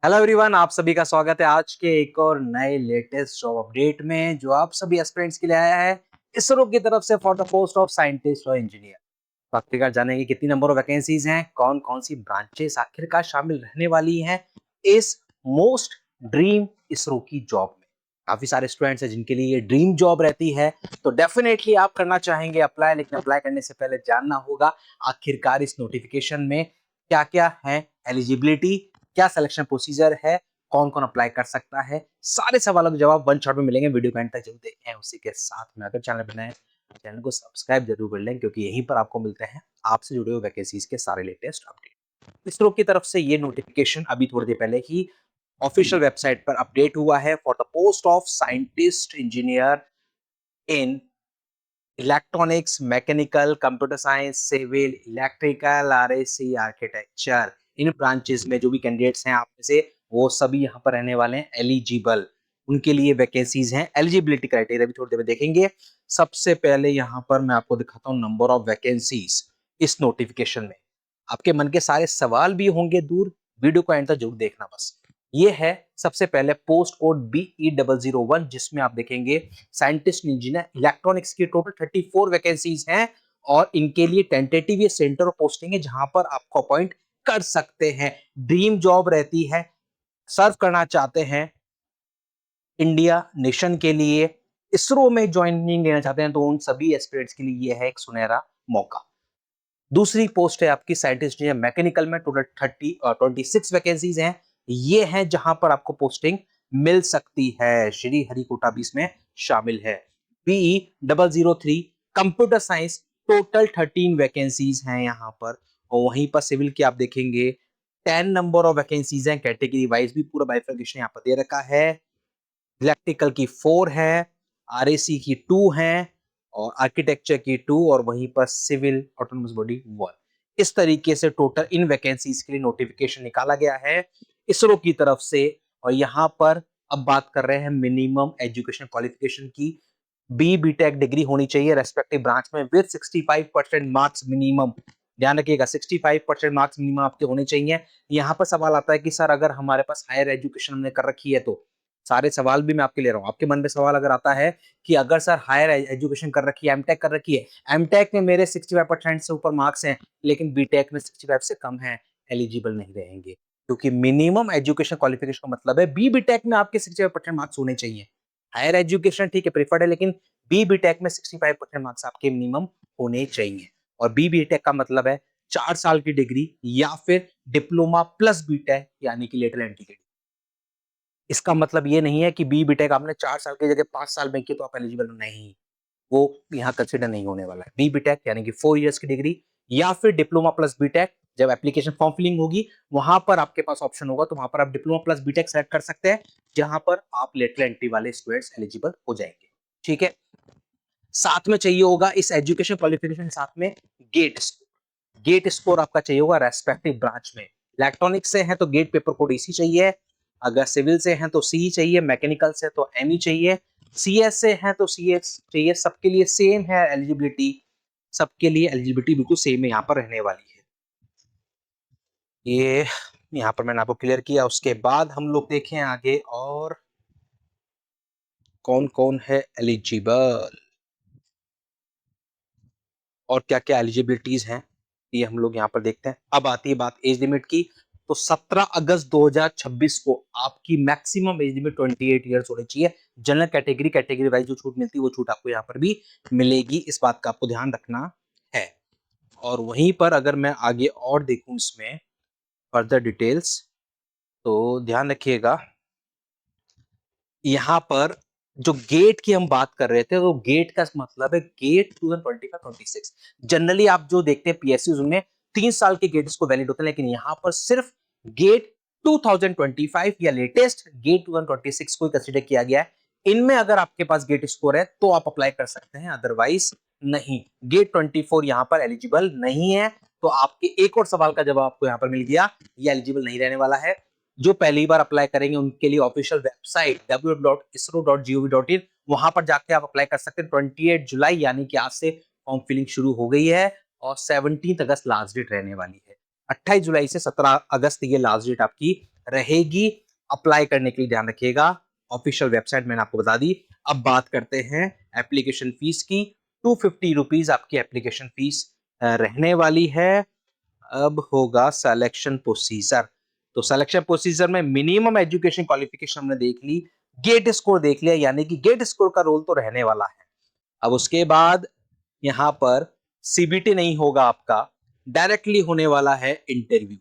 Hello everyone, आप सभी का स्वागत है आज के एक और नए लेटेस्ट जॉब अपडेट में जो आप सभी एस्पिरेंट्स के लिए आया है इसरो की तरफ से for the post of scientist और इंजीनियर। तो आखिरकार जानेंगे कितनी नंबर ऑफ वैकेंसीज हैं, कौन कौन सी ब्रांचेस आखिरकार शामिल रहने वाली हैं इस मोस्ट ड्रीम इसरो की जॉब में। काफी सारे स्टूडेंट्स हैं जिनके लिए ये ड्रीम जॉब रहती है, तो डेफिनेटली आप करना चाहेंगे अप्लाई, लेकिन अप्लाई करने से पहले जानना होगा आखिरकार इस नोटिफिकेशन में क्या क्या है, एलिजिबिलिटी क्या, सिलेक्शन प्रोसीजर है, कौन कौन अप्लाई कर सकता है। सारे सवालों के जवाब वन शॉट में मिलेंगे, वीडियो को एंड तक जरूर देखें। उसी के साथ में अगर चैनल पर नए हैं चैनल को सब्सक्राइब जरूर कर लें, क्योंकि यहीं पर आपको मिलते हैं आपसे जुड़े हुए वैकेंसीज के सारे लेटेस्ट अपडेट। इसरो की तरफ से ये नोटिफिकेशन अभी थोड़ी देर पहले ही ऑफिशियल वेबसाइट पर अपडेट हुआ है for the post of scientist engineer in electronics, mechanical, computer science, civil, electrical, RAC, architecture. इन ब्रांचेस में जो भी कैंडिडेट्स हैं आप में से वो सभी यहाँ पर रहने वाले हैं एलिजिबल। उनके लिए वैकेंसीज हैं, एलिजिबिलिटी क्राइटेरिया भी थोड़ी देर में देखेंगे। सबसे पहले यहाँ पर मैं आपको दिखाता हूँ नंबर ऑफ वैकेंसीज इस नोटिफिकेशन में। आपके मन के सारे सवाल भी होंगे दूर, वीडियो को एंड तक जरूर देखना। बस ये है सबसे पहले पोस्ट कोड BE001, जिसमें आप देखेंगे साइंटिस्ट इंजीनियर इलेक्ट्रॉनिक्स की टोटल 34 वैकेंसीज हैं और इनके लिए टेंटेटिव ये सेंटर ऑफ पोस्टिंग है जहां पर आपको अपॉइंट कर सकते हैं। ड्रीम जॉब रहती है, सर्व करना चाहते हैं इंडिया नेशन के लिए, इसरो में ज्वाइनिंग लेना चाहते हैं, तो उन सभी एस्पिरेंट्स के लिए यह है एक सुनहरा मौका। दूसरी पोस्ट है आपकी साइंटिस्ट इंजीनियर मैकेनिकल में, टोटल 26 वैकेंसीज हैं। ये हैं जहां पर आपको पोस्टिंग मिल सकती है। श्री हरिकोटा भी इसमें शामिल है। BE003 computer science, total 13 vacancies हैं यहां पर। और वहीं पर सिविल की आप देखेंगे 10 नंबर ऑफ वैकेंसीज हैं, कैटेगरी वाइज भी पूरा बाइफर्केशन यहां पर दे रखा है। इलेक्ट्रिकल की 4 है, आरएसी की 2 है और आर्किटेक्चर की 2, और वहीं पर सिविल ऑटोनोमस बॉडी 1। इस तरीके से टोटल इन वैकेंसीज के लिए नोटिफिकेशन निकाला गया है इसरो की तरफ से। और यहां पर अब बात कर रहे हैं मिनिमम एजुकेशन क्वालिफिकेशन की। BTech डिग्री होनी चाहिए रेस्पेक्टिव ब्रांच में विद 65% मार्क्स मिनिमम। ध्यान रखिएगा 65% मार्क्स मिनिमम आपके होने चाहिए। यहाँ पर सवाल आता है कि सर अगर हमारे पास हायर एजुकेशन हमने कर रखी है तो, सारे सवाल भी मैं आपके ले रहा हूँ। आपके मन में सवाल अगर आता है कि अगर सर हायर एजुकेशन कर रखी है, एमटेक कर रखी है, एमटेक में मेरे 65% से ऊपर मार्क्स हैं लेकिन बीटेक में 65 से कम है, एलिजिबल नहीं रहेंगे। क्योंकि मिनिमम एजुकेशन क्वालिफिकेशन का मतलब है बीटेक में आपके 65% मार्क्स होने चाहिए। हायर एजुकेशन ठीक है प्रीफर्ड है, लेकिन बीटेक में 65% मार्क्स आपके मिनिमम होने चाहिए। और बीटेक का मतलब है 4 साल की डिग्री या फिर डिप्लोमा प्लस बीटेक यानी कि लेटरल एंट्री की। इसका मतलब ये नहीं है कि बीटेक आपने 4 साल की जगह 5 साल में की तो आप एलिजिबल नहीं, वो यहाँ कंसिडर नहीं होने वाला है। बीटेक यानी कि 4 इयर्स की डिग्री या फिर डिप्लोमा प्लस बीटेक। जब एप्लीकेशन फॉर्म फिलिंग होगी वहां पर आपके पास ऑप्शन होगा, तो वहां पर आप डिप्लोमा प्लस बीटेक सेलेक्ट कर सकते हैं, जहां पर आप लेटरल एंट्री वाले स्टूडेंट्स एलिजिबल हो जाएंगे। ठीक है, साथ में चाहिए होगा इस एजुकेशन क्वालिफिकेशन साथ में गेट स्कोर। गेट स्कोर आपका चाहिए होगा रेस्पेक्टिव ब्रांच में। इलेक्ट्रॉनिक्स से है तो गेट पेपर कोड इसी चाहिए, अगर सिविल से हैं तो सी चाहिए, मैकेनिकल से तो एम चाहिए, सीएस से हैं तो सीएस चाहिए। सबके लिए सेम है एलिजिबिलिटी, सबके लिए एलिजिबिलिटी बिल्कुल सेम यहाँ पर रहने वाली है। ये यहाँ पर मैंने आपको क्लियर किया। उसके बाद हम लोग देखें आगे और कौन कौन है एलिजिबल और क्या क्या एलिजिबिलिटीज हैं, ये हम लोग यहाँ पर देखते हैं। अब आती है बात एज लिमिट की। तो 17 अगस्त 2026 को आपकी मैक्सिमम एज लिमिट 28 ईयर्स होनी चाहिए। जनरल कैटेगरी वाइज जो छूट मिलती है वो छूट आपको यहाँ पर भी मिलेगी, इस बात का आपको ध्यान रखना है। और वहीं पर अगर मैं आगे और देखूं इसमें फर्दर डिटेल्स, तो ध्यान रखिएगा यहाँ पर जो गेट की हम बात कर रहे थे, तो गेट का मतलब है गेट 2025-26। जनरली आप जो देखते हैं पीएसयू उनमें 3 साल के गेट्स को वैलिड होते हैं, लेकिन यहाँ पर सिर्फ गेट 2025 या लेटेस्ट गेट 2026 को कंसीडर किया गया है। इनमें अगर आपके पास गेट स्कोर है तो आप अप्लाई कर सकते हैं, अदरवाइज नहीं। गेट 24 यहाँ पर एलिजिबल नहीं है। तो आपके एक और सवाल का जवाब आपको यहाँ पर मिल गया, ये एलिजिबल नहीं रहने वाला है। जो पहली बार अप्लाई करेंगे उनके लिए ऑफिशियल वेबसाइट www.isro.gov.in, वहां पर जाके आप अप्लाई कर सकते हैं। 28 जुलाई यानी कि आज से फॉर्म फिलिंग शुरू हो गई है और 17 अगस्त लास्ट डेट रहने वाली है। 28 जुलाई से 17 अगस्त ये लास्ट डेट आपकी रहेगी। अप्लाई करने के लिए ध्यान रखिएगा, ऑफिशियल वेबसाइट मैंने आपको बता दी। अब बात करते हैं एप्लीकेशन फीस की। 250 रुपीज आपकी एप्लीकेशन फीस रहने वाली है। अब होगा सिलेक्शन प्रोसीजर। तो सिलेक्शन प्रोसीजर में मिनिमम एजुकेशन क्वालिफिकेशन हमने देख ली, गेट स्कोर देख लिया, यानी कि गेट स्कोर का रोल तो रहने वाला है। अब उसके बाद यहां पर सीबीटी नहीं होगा आपका, डायरेक्टली होने वाला है इंटरव्यू।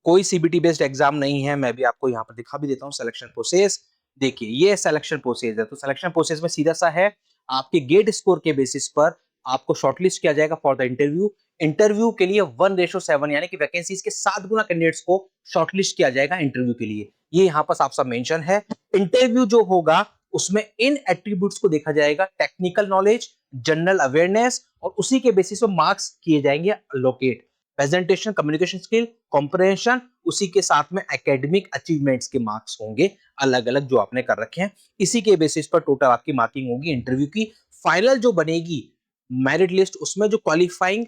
कोई सीबीटी बेस्ड एग्जाम नहीं है। मैं भी आपको यहां पर दिखा भी देता हूं सिलेक्शन प्रोसेस। देखिए ये सिलेक्शन प्रोसेस है। तो सिलेक्शन प्रोसेस में सीधा सा है, आपके गेट स्कोर के बेसिस पर आपको शॉर्टलिस्ट किया जाएगा फॉर द इंटरव्यू। इंटरव्यू के लिए 1:7 यानी कि वैकेंसीज के 7 गुना कैंडिडेट्स को शॉर्टलिस्ट किया जाएगा इंटरव्यू के लिए। ये यहां पर साफ साफ मेंशन है। इंटरव्यू जो होगा उसमें इन एट्रीब्यूट्स को देखा जाएगा, टेक्निकल नॉलेज, जनरल अवेयरनेस, और उसी के बेसिस पर मार्क्स किए जाएंगे allocate. Presentation, communication skill, comprehension, उसी के साथ में एकेडमिक अचीवमेंट्स के मार्क्स होंगे अलग अलग जो आपने कर रखे हैं। इसी के बेसिस पर टोटल आपकी मार्किंग होगी इंटरव्यू की। फाइनल जो बनेगी मेरिट लिस्ट, उसमें जो क्वालिफाइंग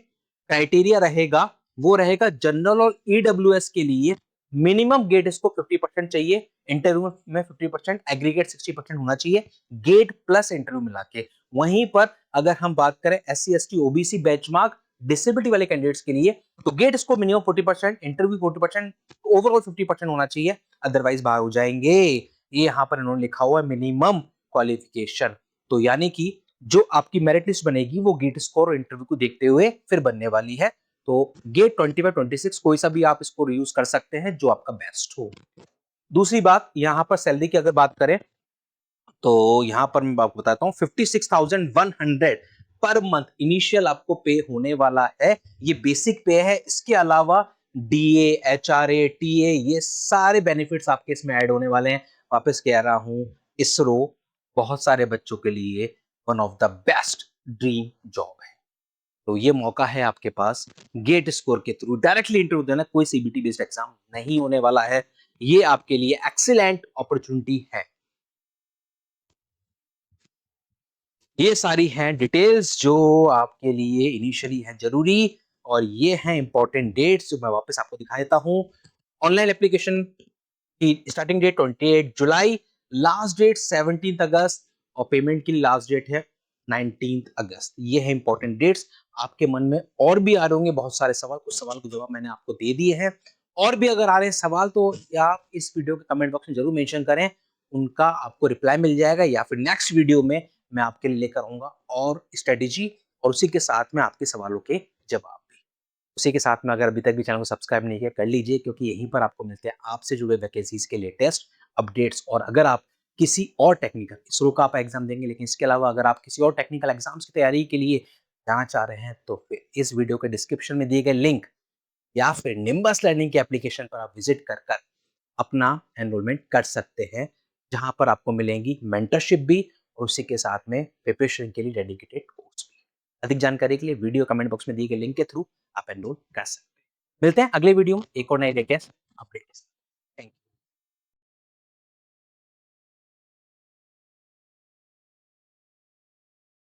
क्राइटेरिया रहेगा वो रहेगा जनरल और ईडब्ल्यूएस के लिए मिनिमम गेट इसको 50% चाहिए, इंटरव्यू में 50%, एग्रीगेट 60% होना चाहिए, गेट प्लस इंटरव्यू मिला के। वहीं पर अगर हम बात करें SC ST OBC benchmark disability वाले कैंडिडेट्स के लिए, तो गेट इसको मिनिमम 40%, इंटरव्यू 40%, ओवरऑल 50% होना चाहिए, अदरवाइज बाहर हो जाएंगे। ये यहां पर इन्होंने लिखा हुआ है मिनिमम क्वालिफिकेशन। तो यानी कि जो आपकी मेरिट लिस्ट बनेगी वो गेट स्कोर और इंटरव्यू को देखते हुए फिर बनने वाली है। तो गेट 25-26 कोई सा भी आप इसको यूज कर सकते हैं जो आपका बेस्ट हो। दूसरी बात, यहां पर सैलरी की अगर बात करें तो यहां पर मैं आपको बताता हूं 56,100 पर मंथ इनिशियल आपको पे होने वाला है। ये बेसिक पे है। इसके अलावा डीए, एचआरए, टीए, ये सारे बेनिफिट्स आपके इसमें ऐड होने वाले हैं। वापस कह रहा हूं, इसरो बहुत सारे बच्चों के लिए one of the best dream job है। तो ये मौका है आपके पास गेट स्कोर के थ्रू डायरेक्टली इंटरव्यू देना, कोई सीबीटी बेस्ड एग्जाम नहीं होने वाला है। ये आपके लिए एक्सीलेंट अपॉर्चुनिटी है। ये सारी हैं डिटेल्स जो आपके लिए इनिशियली है जरूरी, और ये हैं इंपॉर्टेंट डेट्स जो मैं वापस आपको दिखा देता हूं। ऑनलाइन एप्लीकेशन की स्टार्टिंग डेट 28 जुलाई, लास्ट डेट 17 अगस्त, और पेमेंट की लास्ट डेट है 19 अगस्त। ये है इंपॉर्टेंट डेट्स। आपके मन में और भी आ रहे होंगे बहुत सारे सवाल, कुछ सवाल के जवाब मैंने आपको दे दिए हैं। और भी अगर आ रहे हैं सवाल तो आप इस वीडियो के कमेंट बॉक्स में जरूर मेंशन करें, उनका आपको रिप्लाई मिल जाएगा, या फिर नेक्स्ट वीडियो में मैं आपके लिए लेकर आऊंगा और स्ट्रेटेजी, और उसी के साथ में आपके सवालों के जवाब भी। उसी के साथ में अगर अभी तक भी चैनल को सब्सक्राइब नहीं किया कर लीजिए, क्योंकि यहीं पर आपको मिलते हैं आपसे जुड़े वैकेंसीज के लेटेस्ट अपडेट्स। और अगर आप किसी और टेक्निकल, इसरो का आप एग्जाम देंगे, लेकिन इसके अलावा अगर आप किसी और टेक्निकल एग्जाम्स की तैयारी के लिए जाना चाह रहे हैं, तो फिर इस वीडियो के डिस्क्रिप्शन में दिए गए लिंक या फिर निम्बस लर्निंग के एप्लीकेशन पर आप विजिट कर कर अपना एनरोलमेंट कर सकते हैं, जहां पर आपको मिलेंगी मेंटरशिप भी, और उसी के साथ में प्रिपरेशन के लिए डेडिकेटेड कोर्स भी। अधिक जानकारी के लिए वीडियो कमेंट बॉक्स में दिए गए लिंक के थ्रू आप एनरोल कर सकते हैं। मिलते हैं अगले वीडियो में एक और नए लेटेस्ट अपडेट।